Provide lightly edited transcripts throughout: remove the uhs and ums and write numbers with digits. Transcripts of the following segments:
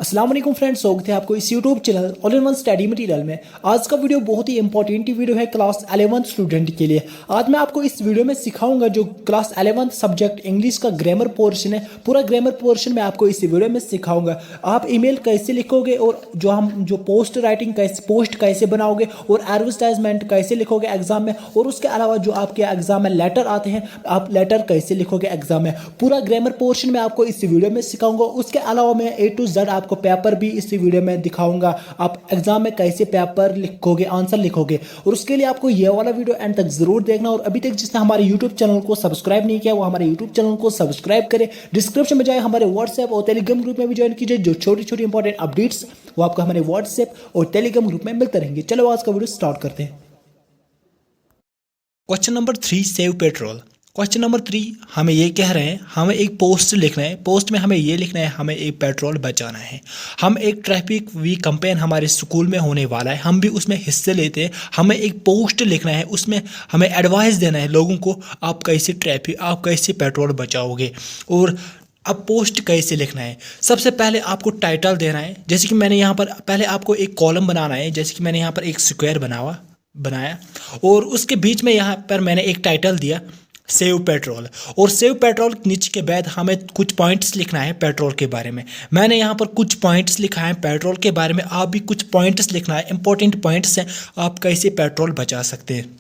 अस्सलाम वालेकुम फ्रेंड्स, स्वागत है आपको इस YouTube channel all in one study material में। आज का वीडियो बहुत ही इंपॉर्टेंट वीडियो है क्लास 11th स्टूडेंट के लिए। आज मैं आपको इस वीडियो में सिखाऊंगा जो क्लास 11th सब्जेक्ट इंग्लिश का ग्रामर पोर्शन है। पूरा ग्रामर पोर्शन मैं आपको इस वीडियो में सिखाऊंगा। आप ईमेल कैसे लिखोगे और जो पोस्ट राइटिंग कैसे बनाओगे और एडवर्टाइजमेंट कैसे लिखोगे एग्जाम में, और उसके अलावा जो आपके एग्जाम में लेटर आते हैं आप लेटर कैसे लिखोगे एग्जाम में। पूरा ग्रामर पोर्शन मैं आपको इस वीडियो में सिखाऊंगा। उसके अलावा मैं A to Z आपको पेपर भी इस वीडियो में दिखाऊंगा, आप एग्जाम में कैसे पेपर लिखोगे, आंसर लिखोगे। और उसके लिए आपको ये वाला वीडियो एंड तक जरूर देखना। और अभी तक जिसने हमारे यूट्यूब चैनल को सब्सक्राइब नहीं किया वो हमारे यूट्यूब चैनल को सब्सक्राइब करे। डिस्क्रिप्शन में जाए, हमारे व्हाट्सएप और टेलीग्राम ग्रुप में भी ज्वाइन कीजिए। जो छोटी छोटी इंपॉर्टेंट अपडेट्स वो आपको हमारे व्हाट्सएप और टेलीग्राम ग्रुप में मिलते रहेंगे। चलो आज का वीडियो स्टार्ट करते हैं। Question number 3, save petrol. Question number 3 हमें ये कह रहे हैं हमें एक पोस्ट लिखना है। पोस्ट में हमें ये लिखना है हमें एक पेट्रोल बचाना है। हम एक ट्रैफिक वीक कैंपेन हमारे स्कूल में होने वाला है, हम भी उसमें हिस्से लेते हैं। हमें एक पोस्ट लिखना है, उसमें हमें एडवाइस देना है लोगों को आप कैसे पेट्रोल बचाओगे। और अब पोस्ट कैसे लिखना है, सबसे पहले आपको टाइटल देना है। जैसे कि मैंने यहाँ पर पहले आपको एक कॉलम बनाना है। जैसे कि मैंने यहाँ पर एक स्क्वायर बनाया और उसके बीच में यहाँ पर मैंने एक टाइटल दिया सेव पेट्रोल। और सेव पेट्रोल नीचे के बाद हमें कुछ पॉइंट्स लिखना है पेट्रोल के बारे में। मैंने यहाँ पर कुछ पॉइंट्स लिखा है पेट्रोल के बारे में, आप भी कुछ पॉइंट्स लिखना है। इंपॉर्टेंट पॉइंट्स हैं आप कैसे पेट्रोल बचा सकते हैं।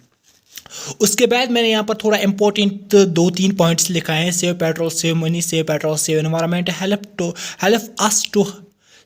उसके बाद मैंने यहाँ पर थोड़ा इंपॉर्टेंट 2-3 पॉइंट्स लिखा है। Save petrol, save money, save petrol, save environment, help us to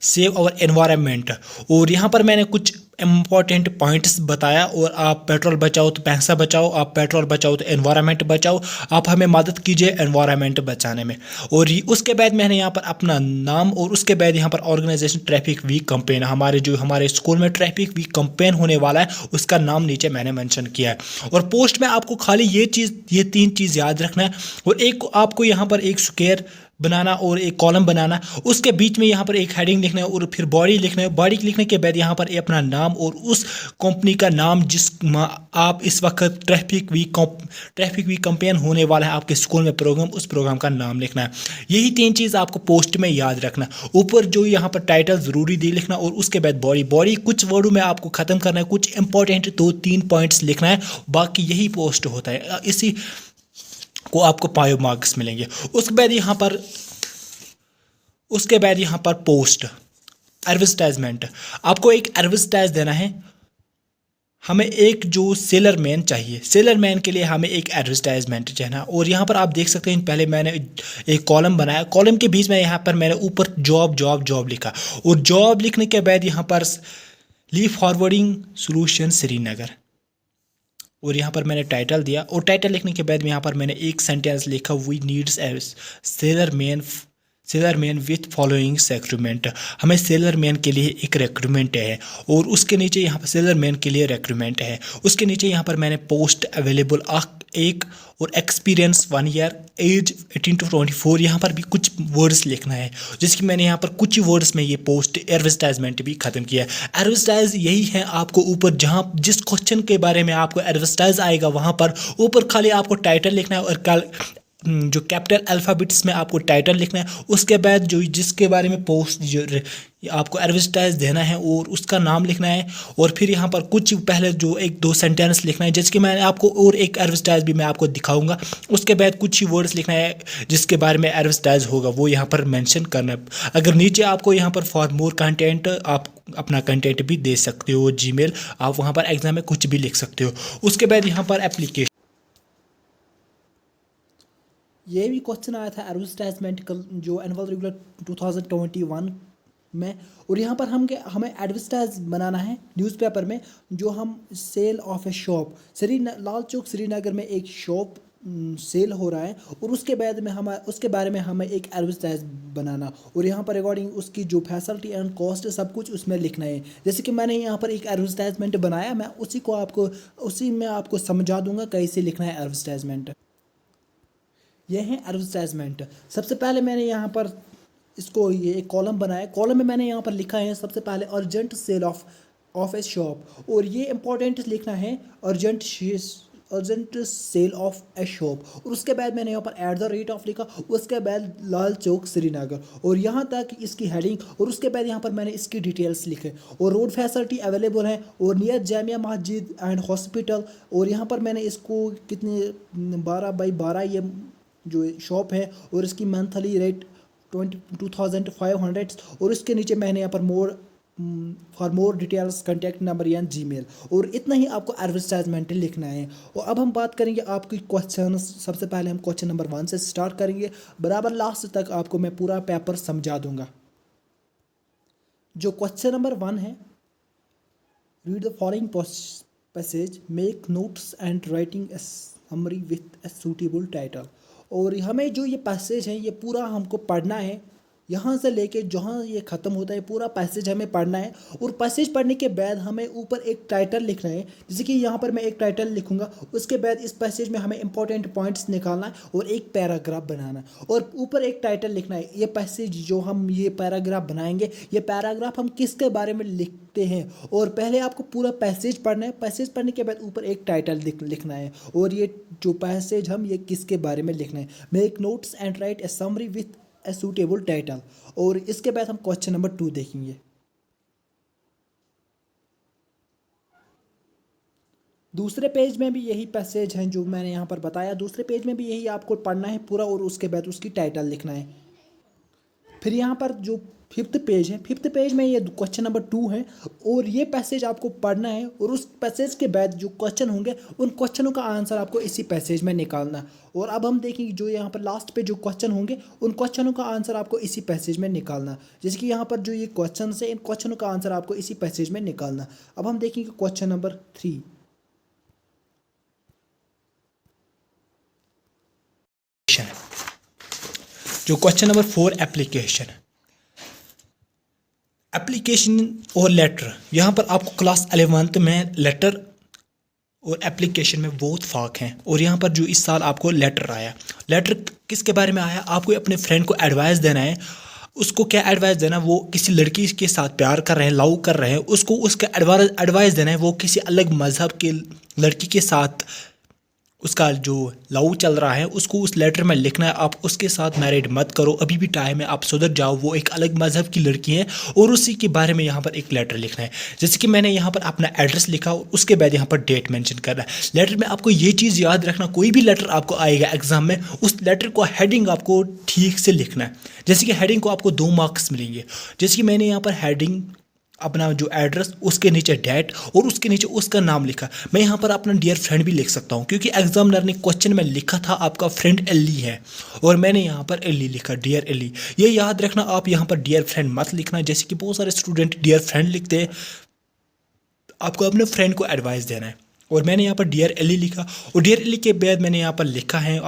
save our environment. और यहाँ पर मैंने कुछ इंपॉर्टेंट पॉइंट्स बताया। और आप पेट्रोल बचाओ तो पैसा बचाओ, आप पेट्रोल बचाओ तो एनवायरनमेंट बचाओ, आप हमें मदद कीजिए एनवायरनमेंट बचाने में। और उसके बाद मैंने यहाँ पर अपना नाम और उसके बाद यहाँ पर ऑर्गेनाइजेशन ट्रैफिक वीक कैंपेन, हमारे स्कूल में ट्रैफिक वीक कैंपेन होने वाला है उसका नाम नीचे मैंने मेंशन किया है। और पोस्ट में आपको खाली ये 3 चीज़ याद रखना है। और एक आपको यहाँ पर एक स्क्वायर बनाना और एक कॉलम बनाना, उसके बीच में यहाँ पर एक हेडिंग लिखना है और फिर बॉडी लिखना है। बॉडी लिखने के बाद यहाँ पर अपना नाम और उस कंपनी का नाम जिस आप इस वक्त ट्रैफिक वीक कैंपेन होने वाला है आपके स्कूल में प्रोग्राम, उस प्रोग्राम का नाम लिखना है। यही 3 चीज़ आपको पोस्ट में याद रखना। ऊपर जो यहाँ पर टाइटल ज़रूरी दे लिखना और उसके बाद बॉडी कुछ वर्डों में आपको ख़त्म करना है, कुछ इंपॉर्टेंट 2-3 पॉइंट्स लिखना है। बाकी यही पोस्ट होता है, इसी को आपको 5 मार्क्स मिलेंगे। उसके बाद यहाँ पर पोस्ट एडवर्टाइजमेंट, आपको एक एडवर्टाइज देना है। हमें एक जो सेलर मैन चाहिए, सेलर मैन के लिए हमें एक एडवर्टाइजमेंट चाहिए। और यहाँ पर आप देख सकते हैं पहले मैंने एक कॉलम बनाया, कॉलम के बीच में यहाँ पर मैंने ऊपर जॉब लिखा। और जॉब लिखने के बाद यहाँ पर लीव फॉरवर्डिंग सोल्यूशन श्रीनगर, और यहाँ पर मैंने टाइटल दिया। और टाइटल लिखने के बाद यहाँ पर मैंने एक सेंटेंस लिखा, we needs a seller man with following recruitment. हमें सेलर मैन के लिए एक रिक्रूटमेंट है और उसके नीचे यहाँ पर सेलर मैन के लिए रिक्रूटमेंट है। उसके नीचे यहाँ पर मैंने पोस्ट अवेलेबल एक और एक्सपीरियंस 1 ईयर, एज 18 to 24, यहाँ पर भी कुछ वर्ड्स लिखना है। जैसे कि मैंने यहाँ पर कुछ वर्ड्स में ये पोस्ट एडवर्टाइजमेंट भी ख़त्म किया है। एडवर्टाइज यही है, आपको ऊपर जहाँ जिस क्वेश्चन के बारे में आपको एडवर्टाइज आएगा वहाँ पर ऊपर खाली आपको टाइटल लिखना है और जो कैपिटल अल्फ़ाबेट्स में आपको टाइटल लिखना है। उसके बाद जो जिसके बारे में पोस्ट जो आपको एडवर्टाइज देना है और उसका नाम लिखना है। और फिर यहाँ पर कुछ पहले जो 1-2 सेंटेंस लिखना है, जैसे कि मैंने आपको और एक एडवर्टाइज भी मैं आपको दिखाऊंगा। उसके बाद कुछ ही वर्ड्स लिखना है जिसके बारे में एडवर्टाइज होगा वो यहाँ पर मेंशन करना है। अगर नीचे आपको यहाँ पर फॉर मोर कंटेंट आप अपना कंटेंट भी दे सकते हो, जीमेल आप वहाँ पर एग्जाम में कुछ भी लिख सकते हो। उसके बाद यहाँ पर एप्लीकेशन, ये भी क्वेश्चन आया था एडवर्टाइजमेंट का जो एनुअल रेगुलर 2021 में। और यहाँ पर हमें एडवर्टाइज बनाना है न्यूज़पेपर में, जो हम cell of a shop Lal Chowk Srinagar में एक शॉप सेल हो रहा है। और उसके बाद में उसके बारे में हमें एक एडवर्टाइज बनाना और यहाँ पर अकॉर्डिंग उसकी जो फैसिलिटी एंड कॉस्ट सब कुछ उसमें लिखना है। जैसे कि मैंने यहाँ पर एक एडवर्टाइजमेंट बनाया, मैं उसी में आपको समझा दूंगा कैसे लिखना है एडवर्टाइजमेंट। यह है एडवर्टाइजमेंट। सबसे पहले मैंने यहाँ पर ये एक कॉलम बनाया, कॉलम में मैंने यहाँ पर लिखा है सबसे पहले urgent sale of a shop. और ये इंपॉर्टेंट लिखना है, urgent urgent sale of a shop, और उसके बाद मैंने यहाँ पर एट द रेट ऑफ लिखा, उसके बाद लाल चौक श्रीनगर, और यहाँ तक इसकी हेडिंग, और उसके बाद यहाँ पर मैंने इसकी डिटेल्स लिखे, और रोड फैसिलिटी अवेलेबल है, और near Jamia Masjid and hospital, और यहाँ पर मैंने इसको कितने 12x12 ये जो शॉप है, और इसकी मंथली रेट 22,500, और इसके नीचे मैंने यहाँ पर for more details contact number या जीमेल, और इतना ही आपको एडवर्टाइजमेंट लिखना है। और अब हम बात करेंगे आपकी क्वेश्चन, सबसे पहले हम क्वेश्चन नंबर 1 से स्टार्ट करेंगे, बराबर लास्ट तक आपको मैं पूरा पेपर समझा दूंगा। जो क्वेश्चन नंबर 1 है, read the following passage, make notes and writing a summary with a suitable title. और हमें जो ये पैसेज है ये पूरा हमको पढ़ना है, यहाँ से लेके जहाँ ये ख़त्म होता है पूरा पैसेज हमें पढ़ना है, और पैसेज पढ़ने के बाद हमें ऊपर एक टाइटल लिखना है। जैसे कि यहाँ पर मैं एक टाइटल लिखूँगा, उसके बाद इस पैसेज में हमें इंपॉर्टेंट पॉइंट्स निकालना है और एक पैराग्राफ बनाना है, और ऊपर एक टाइटल लिखना है। ये पैसेज जो हम ये पैराग्राफ बनाएंगे, ये पैराग्राफ हम किसके बारे में लिखते हैं, और पहले आपको पूरा पैसेज पढ़ना है, पैसेज पढ़ने के बाद ऊपर एक टाइटल लिखना है, और ये जो पैसेज हम ये किसके बारे में लिखना है। Make notes and right A summary with a suitable title. और इसके बाद हम क्वेश्चन नंबर 2 देखेंगे। दूसरे पेज में भी यही पैसेज हैं जो मैंने यहाँ पर बताया, दूसरे पेज में भी यही आपको पढ़ना है पूरा, और उसके बाद उसकी टाइटल लिखना है। फिर यहाँ पर जो 5th पेज है, 5th पेज में ये क्वेश्चन नंबर 2 है, और ये पैसेज आपको पढ़ना है, और उस पैसेज के बाद जो क्वेश्चन होंगे उन क्वेश्चनों का आंसर आपको इसी पैसेज में निकालना। और अब हम देखेंगे जो यहाँ पर लास्ट पे जो क्वेश्चन होंगे उन क्वेश्चनों का आंसर आपको इसी पैसेज में निकालना। जैसे कि यहाँ पर जो ये क्वेश्चन है, इन क्वेश्चनों का आंसर आपको इसी पैसेज में निकालना। अब हम देखेंगे क्वेश्चन नंबर 3। जो क्वेश्चन नंबर 4, एप्लीकेशन और लेटर। यहाँ पर आपको क्लास 11th में लेटर और एप्लीकेशन में बहुत फ़र्क हैं, और यहाँ पर जो इस साल आपको लेटर आया, लेटर किसके बारे में आया, आपको अपने फ्रेंड को एडवाइस देना है। उसको क्या एडवाइस देना, वो किसी लड़की के साथ प्यार कर रहे हैं, लव कर रहे हैं, उसको उसका एडवाइस देना है। वो किसी अलग मज़हब के लड़की के साथ उसका जो लव चल रहा है, उसको उस लेटर में लिखना है, आप उसके साथ मैरिड मत करो, अभी भी टाइम है, आप सुधर जाओ, वो एक अलग मज़हब की लड़की है, और उसी के बारे में यहाँ पर एक लेटर लिखना है। जैसे कि मैंने यहाँ पर अपना एड्रेस लिखा, और उसके बाद यहाँ पर डेट मेंशन करना है। लेटर में आपको ये चीज़ याद रखना, कोई भी लेटर आपको आएगा एग्जाम में, उस लेटर को हेडिंग आपको ठीक से लिखना है। जैसे कि हेडिंग को आपको 2 मार्क्स मिलेंगे। जैसे कि मैंने यहाँ पर हेडिंग अपना जो एड्रेस, उसके नीचे डेट, और उसके नीचे उसका नाम लिखा। मैं यहाँ पर अपना डियर फ्रेंड भी लिख सकता हूँ, क्योंकि एग्जामिनर ने क्वेश्चन में लिखा था आपका फ्रेंड एली है, और मैंने यहाँ पर एली लिखा, डियर एली। ये याद रखना, आप यहाँ पर डियर फ्रेंड मत लिखना। जैसे कि बहुत सारे स्टूडेंट डियर फ्रेंड लिखते हैं, आपको अपने फ्रेंड को एडवाइस देना है। और मैंने यहाँ पर डियर एली लिखा, और डियर एली के बाद मैंने यहाँ पर लिखा है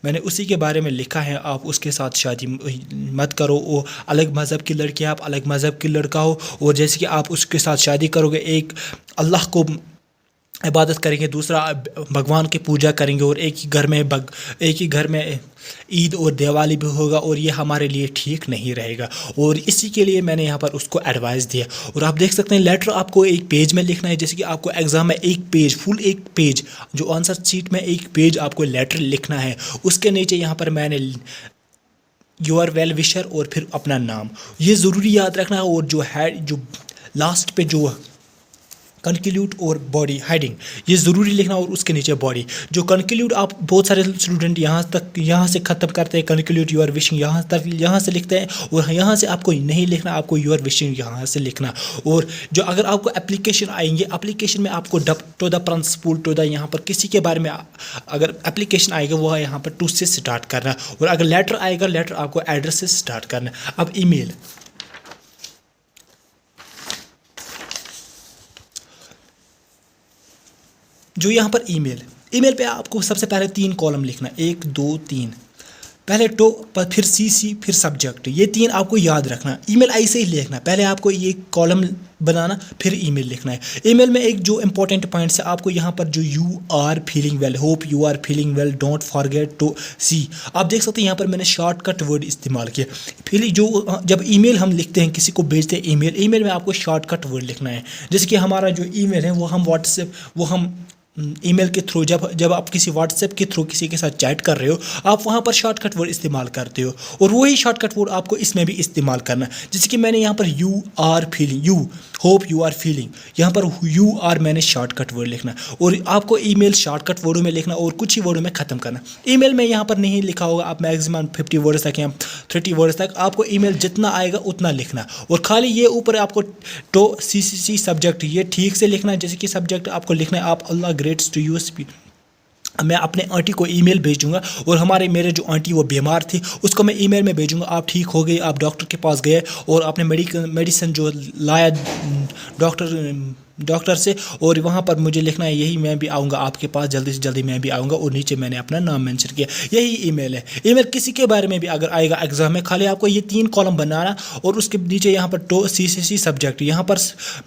मैंने उसी के बारे में लिखा है, आप उसके साथ शादी मत करो, वो अलग मज़हब की लड़की है, आप अलग मज़हब की लड़का हो, और जैसे कि आप उसके साथ शादी करोगे, एक अल्लाह को इबादत करेंगे, दूसरा भगवान की पूजा करेंगे, और एक ही घर में ईद और दिवाली भी होगा, और ये हमारे लिए ठीक नहीं रहेगा। और इसी के लिए मैंने यहाँ पर उसको एडवाइस दिया। और आप देख सकते हैं लेटर आपको एक पेज में लिखना है। जैसे कि आपको एग्जाम में एक पेज जो आंसर शीट में एक पेज आपको लेटर लिखना है, उसके नीचे यहाँ पर मैंने योर वेल विशर और फिर अपना नाम, ये ज़रूरी याद रखना है। और जो लास्ट पे जो कंक्लूड और बॉडी हेडिंग, ये ज़रूरी लिखना, और उसके नीचे बॉडी। जो कंक्लूड, आप बहुत सारे स्टूडेंट यहाँ से ख़त्म करते हैं, कंक्लूड योर विशिंग यहाँ से लिखते हैं, और यहाँ से आपको नहीं लिखना, आपको योर विशिंग यहाँ से लिखना। और जो अगर आपको एप्लीकेशन आएंगे, एप्लीकेशन में आपको to the principal, to the यहाँ पर किसी के बारे में अगर एप्लीकेशन आएगा, वो यहाँ पर 2 से स्टार्ट करना। और अगर लेटर आएगा, लेटर आपको एड्रेस से स्टार्ट करना। अब ईमेल, जो यहाँ पर ईमेल पे आपको सबसे पहले 3 कॉलम लिखना, 1 2 3, पहले टो पर फिर सीसी फिर सब्जेक्ट, ये 3 आपको याद रखना। ईमेल ऐसे ही लिखना, पहले आपको ये कॉलम बनाना, फिर ईमेल लिखना है। ईमेल में एक जो इंपॉर्टेंट पॉइंट्स है, आपको यहाँ पर जो you are feeling well, hope you are feeling well, don't forget to see, आप देख सकते हैं यहाँ पर मैंने शॉर्टकट वर्ड इस्तेमाल किया। फिर जो जब ईमेल हम लिखते हैं, किसी को भेजते हैं ईमेल में आपको शॉर्टकट वर्ड लिखना है। जैसे कि हमारा जो ईमेल है वो हम ईमेल के थ्रू जब आप किसी व्हाट्सएप के थ्रू किसी के साथ चैट कर रहे हो, आप वहाँ पर शॉर्टकट वर्ड इस्तेमाल करते हो और वही शॉर्टकट वर्ड आपको इसमें भी इस्तेमाल करना है। जैसे कि मैंने यहाँ पर you are feeling, you hope you are feeling, यहाँ पर यू आर मैंने शॉर्टकट वर्ड लिखना और आपको ईमेल शॉर्टकट वर्डों में लिखना और कुछ ही वर्डों में ख़त्म करना। ईमेल में यहाँ पर नहीं लिखा होगा, आप मैक्सिमम 50 वर्ड्स तक या 30 वर्ड्स तक आपको ईमेल जितना आएगा उतना लिखना और खाली ये ऊपर आपको तो सी सब्जेक्ट ये ठीक से लिखना है। जैसे कि सब्जेक्ट आपको लिखना है आप अल्लाह ग्रेट्स टू यू। मैं अपने आंटी को ईमेल भेजूंगा और मेरे जो आंटी वो बीमार थी उसको मैं ईमेल में भेजूंगा, आप ठीक हो गए, आप डॉक्टर के पास गए और आपने मेडिसिन जो लाया डॉक्टर से और वहाँ पर मुझे लिखना है यही मैं भी आऊँगा आपके पास, जल्दी से जल्दी मैं भी आऊँगा और नीचे मैंने अपना नाम मेंशन किया, यही ईमेल है। ईमेल किसी के बारे में भी अगर आएगा एग्जाम में, खाली आपको ये 3 कॉलम बनाना और उसके नीचे यहाँ पर तो सी सब्जेक्ट, यहाँ पर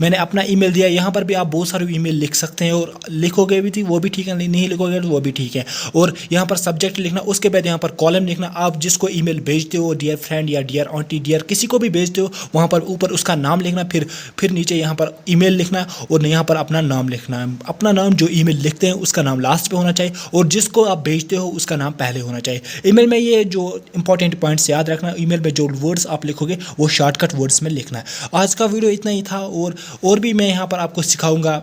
मैंने अपना ईमेल दिया, यहाँ पर भी आप बहुत सारे ईमेल लिख सकते हैं और लिखोगे भी थी वो भी ठीक है, नहीं लिखोगे तो वो भी ठीक है। और यहाँ पर सब्जेक्ट लिखना, उसके बाद यहाँ पर कॉलम लिखना, आप जिसको ईमेल भेजते हो, डियर फ्रेंड या डियर आंटी, डियर किसी को भी भेजते हो, वहाँ पर ऊपर उसका नाम लिखना, फिर नीचे यहाँ पर ईमेल लिखना और यहाँ पर अपना नाम लिखना है। अपना नाम जो ईमेल लिखते हैं उसका नाम लास्ट पे होना चाहिए और जिसको आप भेजते हो उसका नाम पहले होना चाहिए। ईमेल में ये जो इंपॉर्टेंट पॉइंट्स याद रखना, ईमेल में जो वर्ड्स आप लिखोगे वो शॉर्टकट वर्ड्स में लिखना है। आज का वीडियो इतना ही था और भी मैं यहाँ पर आपको सिखाऊंगा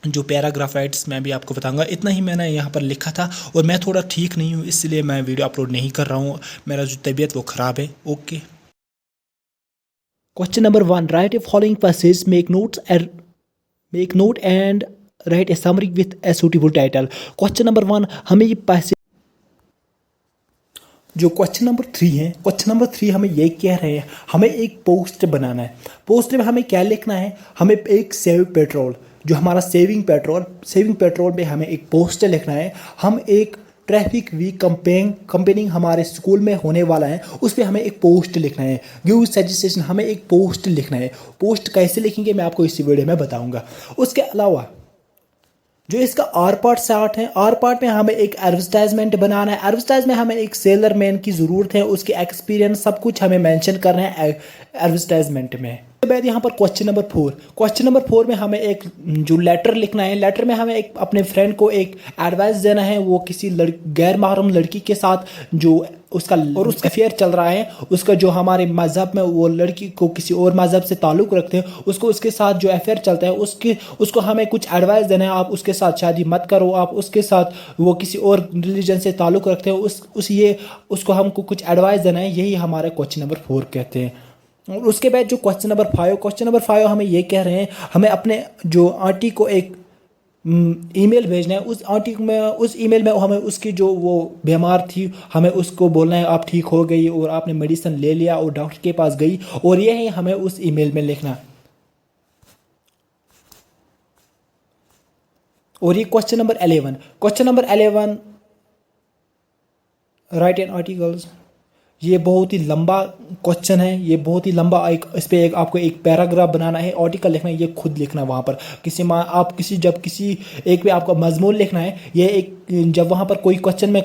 जो पैराग्राफ राइट्स मैं भी आपको बताऊंगा। इतना ही मैंने यहाँ पर लिखा था और मैं थोड़ा ठीक नहीं हूँ इसलिए मैं वीडियो अपलोड नहीं कर रहा हूँ, मेरा जो तबीयत वो ख़राब है। Okay. Question number 1. Write a following passage. Make note and write a summary with a suitable title. Question number 1. हमें ये passage जो क्वेश्चन नंबर 3 है, क्वेश्चन नंबर 3 हमें ये कह रहे हैं हमें एक पोस्ट बनाना है। पोस्ट में हमें क्या लिखना है, हमें एक सेव पेट्रोल, जो हमारा सेविंग पेट्रोल में हमें एक पोस्ट लिखना है। हम एक ट्रैफिक वीक कंपेनिंग हमारे स्कूल में होने वाला है, उस पर हमें एक पोस्ट लिखना है। गिव सजेशन, हमें एक पोस्ट लिखना है। पोस्ट कैसे लिखेंगे मैं आपको इसी वीडियो में बताऊंगा। उसके अलावा जो इसका आर पार्ट स्टार्ट है, आर पार्ट में हमें एक एडवर्टाइजमेंट बनाना है। एडवर्टाइज में हमें एक सेलर मैन की ज़रूरत है, उसके एक्सपीरियंस सब कुछ हमें मेंशन करना है एडवर्टाइजमेंट में। उसके बाद यहाँ पर क्वेश्चन नंबर 4 में हमें एक जो लेटर लिखना है। लेटर में हमें एक अपने फ्रेंड को एक एडवाइस देना है, वो किसी गैर महरम लड़की के साथ जो उसका अफेयर चल रहा है, उसका जो हमारे मज़हब में वो लड़की को किसी और मज़हब से ताल्लुक़ रखते हैं, उसके साथ जो अफेयर चलता है उसको हमें कुछ एडवाइस देना है। आप उसके साथ शादी मत करो, आप उसके साथ वो किसी और रिलीजन से ताल्लुक़ रखते हो, उसको हमको कुछ एडवाइस देना है। यही हमारा क्वेश्चन नंबर 4 कहते हैं। और उसके बाद जो क्वेश्चन नंबर 5 हमें ये कह रहे हैं हमें अपने जो आंटी को एक ईमेल भेजना है। उस ईमेल में हमें उसकी जो वो बीमार थी, हमें उसको बोलना है आप ठीक हो गई और आपने मेडिसिन ले लिया और डॉक्टर के पास गई, और ये है हमें उस ईमेल में लिखना। और ये question number 11 write an articles, ये बहुत ही लंबा क्वेश्चन है, ये बहुत ही लंबा इस पर आपको एक पैराग्राफ बनाना है, आर्टिकल लिखना है, ये खुद लिखना वहाँ पर जब किसी एक पे आपको मजमून लिखना है। ये एक जब वहाँ पर कोई क्वेश्चन में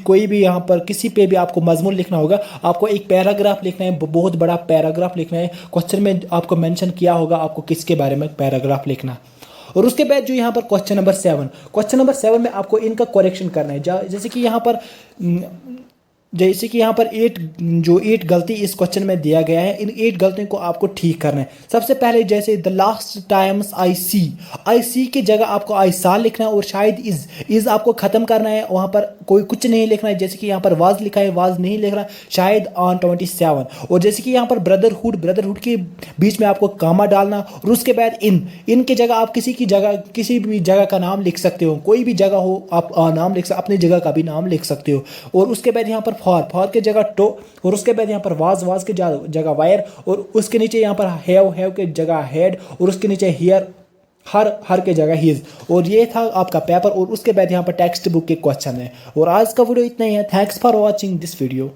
कोई भी यहाँ पर किसी पे भी आपको मजमून लिखना होगा, आपको एक पैराग्राफ लिखना है, बहुत बड़ा पैराग्राफ लिखना है। क्वेश्चन में आपको मेंशन किया होगा आपको किसके बारे में पैराग्राफ लिखना। और उसके बाद जो यहाँ पर क्वेश्चन नंबर 7 में आपको इनका करेक्शन करना है। जैसे कि यहाँ पर 8 गलती इस क्वेश्चन में दिया गया है, इन 8 गलतियों को आपको ठीक करना है। सबसे पहले जैसे द लास्ट टाइम्स आई सी की जगह आपको आई सा लिखना है और शायद इज आपको ख़त्म करना है, वहाँ पर कोई कुछ नहीं लिखना है। जैसे कि यहाँ पर वाज लिखा है, वाज नहीं लिखना, शायद ऑन 27। और जैसे कि यहाँ पर ब्रदरहुड के बीच में आपको कामा डालना। और उसके बाद इन की जगह आप किसी भी जगह का नाम लिख सकते हो, कोई भी जगह हो आप नाम लिख सकते, अपनी जगह का भी नाम लिख सकते हो। और उसके बाद यहाँ पर फॉर के जगह टो, और उसके बाद यहाँ पर वाज के जगह वायर, और उसके नीचे यहाँ पर हैव के जगह हेड, और उसके नीचे हियर हर के जगह हिज। और ये था आपका पेपर। और उसके बाद यहाँ पर टेक्स्ट बुक के क्वेश्चन है। और आज का वीडियो इतना ही है। Thanks for watching this video.